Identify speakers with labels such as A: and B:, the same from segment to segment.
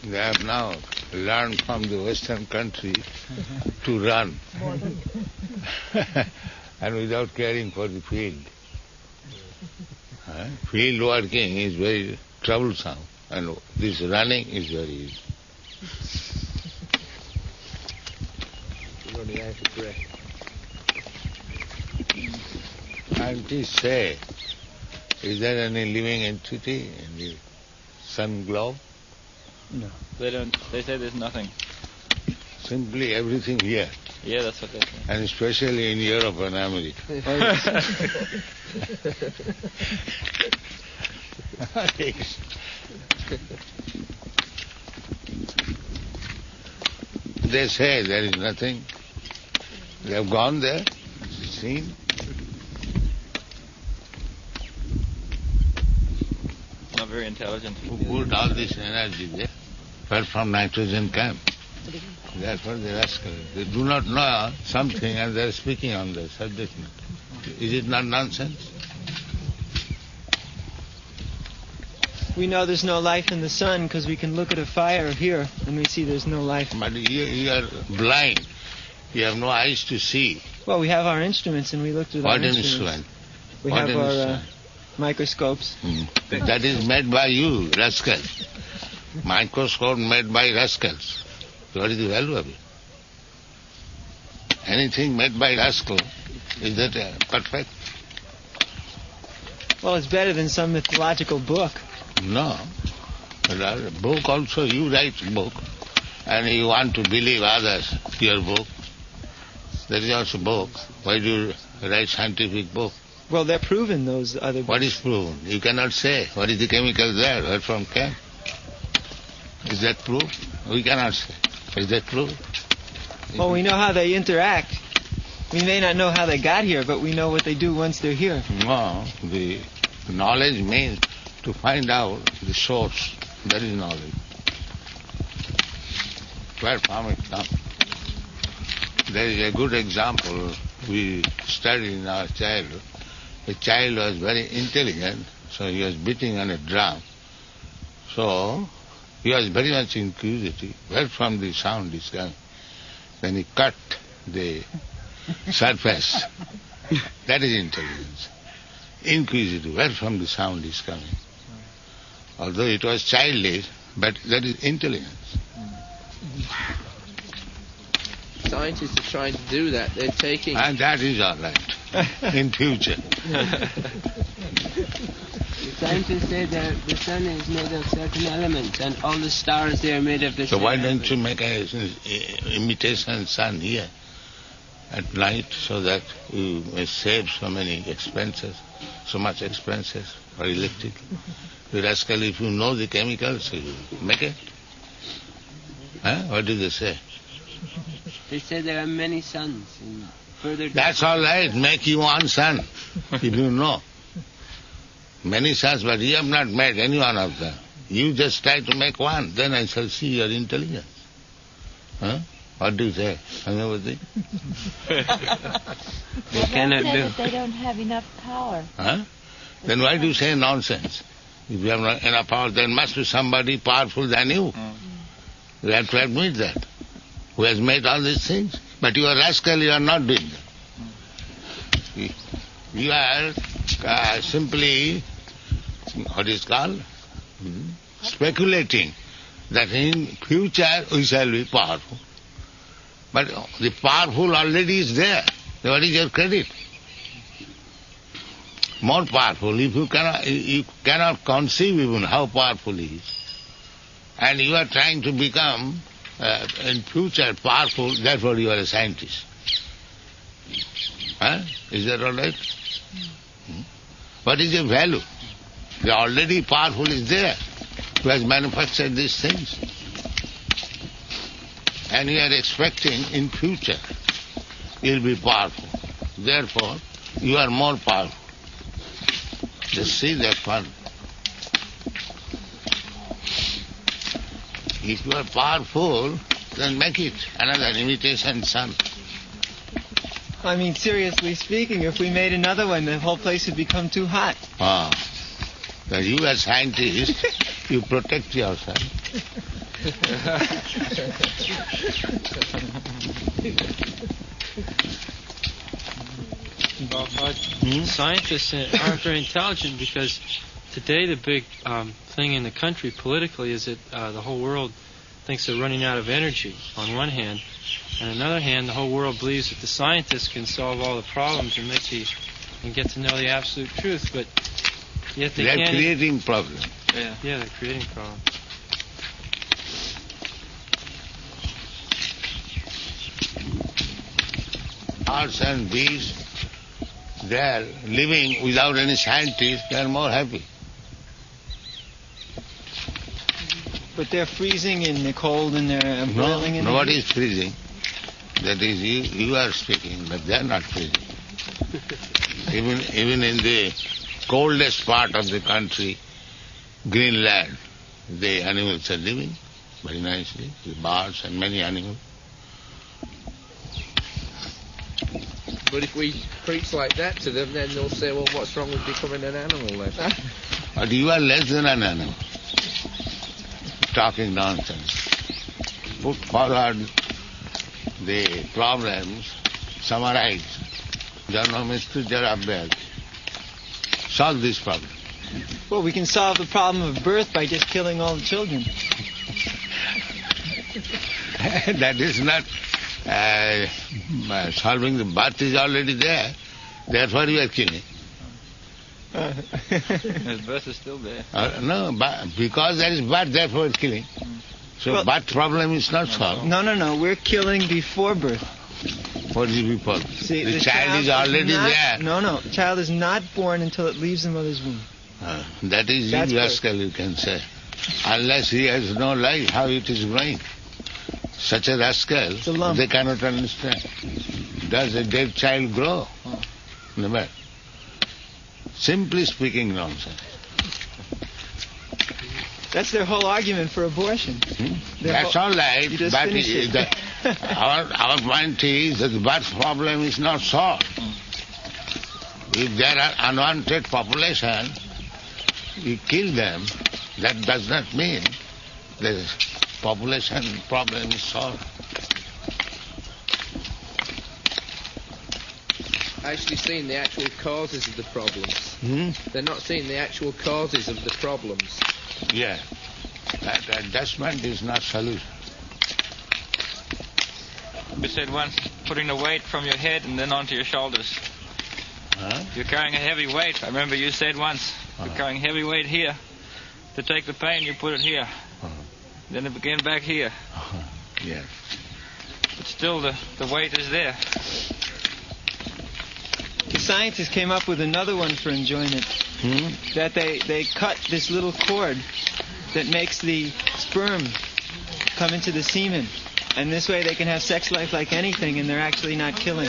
A: They have now learned from the Western country to run and without caring for the field. Field working is very troublesome and this running is very easy. Scientists say, is there any living entity in the sun globe?
B: No, they don't. They say there's nothing.
A: Simply everything here.
B: Yeah, that's what they say.
A: And especially in Europe and America. They say there is nothing. They have gone there, seen.
B: Not very intelligent.
A: Who put all this energy there? Well, from nitrogen camp. Therefore they rascal. They do not know something and they are speaking on the subject matter. Is it not nonsense?
C: We know there's no life in the sun because we can look at a fire here and we see there's no life.
A: But you are blind. You have no eyes to see.
C: Well, we have our instruments and we looked at our instruments.
A: Instrument?
C: We
A: What
C: have our
A: instrument?
C: microscopes.
A: That is made by you, rascal. Microscope made by rascals. What is the value of it? Anything made by rascal, is that perfect?
C: Well, it's better than some mythological book.
A: No. Book also, you write book, and you want to believe others, your book. That is also book. Why do you write scientific book?
C: Well, they're proven, those other books.
A: What is proven? You cannot say. What is the chemical there? Where from came? Is that proof? We cannot say. Is that true?
C: Well, we know how they interact. We may not know how they got here, but we know what they do once they're here.
A: No, the knowledge means to find out the source. That is knowledge. Where from it comes? There is a good example we studied in our childhood. The child was very intelligent, so he was beating on a drum. So he was very much inquisitive. Where from the sound is coming? Then he cut the surface. That is intelligence. Inquisitive. Where from the sound is coming? Although it was childish, but that is intelligence.
D: Scientists are trying to do that. They're taking...
A: And that is all right in future.
E: Scientists say that the sun is made of certain elements and all the stars they are made of the
A: So
E: same
A: why don't
E: elements.
A: you make an imitation sun here at night so that you may save so much expenses for electric? You rascal, if you know the chemicals, you make it. What do they say?
E: They say there are many suns in further...
A: That's all right, make you one sun, if you know. Many suns, but you have not made any one of them. You just try to make one, then I shall see your intelligence. What do you say? Anybody?
E: They cannot
F: say
E: do.
F: that they don't have enough power.
A: Then why do you say nonsense? If you have not enough power, there must be somebody powerful than you. You have to admit that. Who has made all these things? But you are rascal, you are not doing that. You are simply, what is called, speculating that in future we shall be powerful. But the powerful already is there. What is your credit? More powerful. If you cannot conceive even how powerful he is. And you are trying to become in future powerful, therefore you are a scientist. Is that all right? What is the value? The already powerful is there, who has manufactured these things. And you are expecting in future you will be powerful. Therefore, you are more powerful. Just see that one. If you are powerful, then make it another imitation sun.
C: I mean, seriously speaking, if we made another one, the whole place would become too hot.
A: That you as scientist you protect yourself.
G: Scientists aren't very intelligent because today the big thing in the country politically is that the whole world thinks they're running out of energy on one hand, and on the other hand the whole world believes that the scientists can solve all the problems and get to know the absolute truth, but yet they
A: They're
G: can't.
A: creating problems.
G: Yeah, they're creating problems.
A: Birds and bees, they are living without any scientists, they are more happy.
C: But they're freezing in the cold and they're boiling in the
A: Nobody
C: heat.
A: is freezing. That is, you are speaking, but they are not freezing. Even in the coldest part of the country, Greenland, the animals are living very nicely, the birds and many animals.
D: But if we preach like that to them, then they'll say, well, what's wrong with becoming an animal then?
A: But you are less than an animal. Talking nonsense. Put forward the problems, summarize. Janma Mrityu Jara Vyadi. Solve this problem.
C: Well, we can solve the problem of birth by just killing all the children.
A: That is not solving the birth is already there. Therefore you are killing.
B: His birth is still there.
A: No, because there is birth, therefore killing. So
C: Well-
A: birth problem is not solved.
C: No. We're killing before birth.
A: What is before?
C: See,
A: The child is already
C: not,
A: there.
C: No. Child is not born until it leaves the mother's womb.
A: That is
C: That's
A: rascal, you can say. Unless he has no life, how it is going? Such a rascal,
C: It's a lump.
A: they cannot understand. Does a dead child grow? Never. Simply speaking nonsense.
C: That's their whole argument for abortion. Their
A: That's
C: whole-
A: all right,
C: You just
A: but
C: finished it.
A: our point is that the birth problem is not solved. If there are unwanted population, you kill them, that does not mean the population problem is solved.
D: Actually seeing the actual causes of the problems. They're not seeing the actual causes of the problems.
A: Yeah. That adjustment is not solution.
B: You said once, putting the weight from your head and then onto your shoulders. You're carrying a heavy weight. I remember you said once, you're carrying heavy weight here. To take the pain, you put it here. Then it began back here.
A: Yeah.
B: But still, the weight is there.
C: The scientists came up with another one for enjoyment. That they cut this little cord that makes the sperm come into the semen. And this way they can have sex life like anything and they're actually not killing.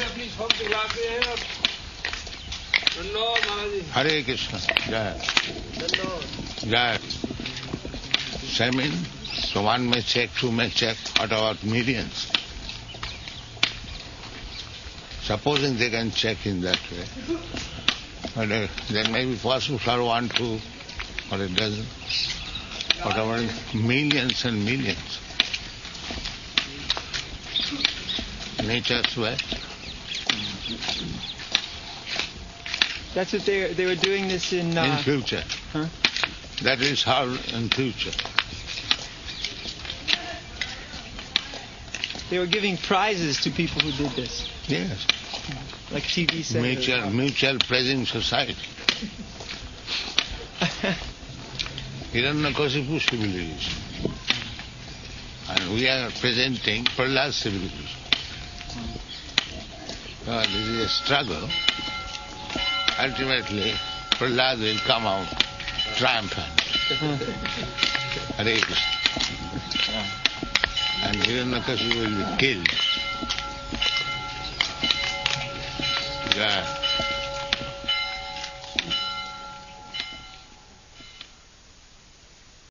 A: Hare Krishna. Jai. Jai. Semen, so one may check, two may check, what about millions? Supposing they can check in that way. But then maybe possible for 1, 2, or a dozen, whatever, millions and millions. Nature's way.
C: That's what they were doing this in
A: future.
C: Huh?
A: That is how in future.
C: They were giving prizes to people who did this.
A: Yes.
C: Like TV said.
A: Mutual praising society. Hiranyakasipu civilization. And we are presenting Prahlad's civilization. This is a struggle. Ultimately, Prahlad will come out triumphant. Hare Krishna. And Hiranyakasipu will be killed. Yeah.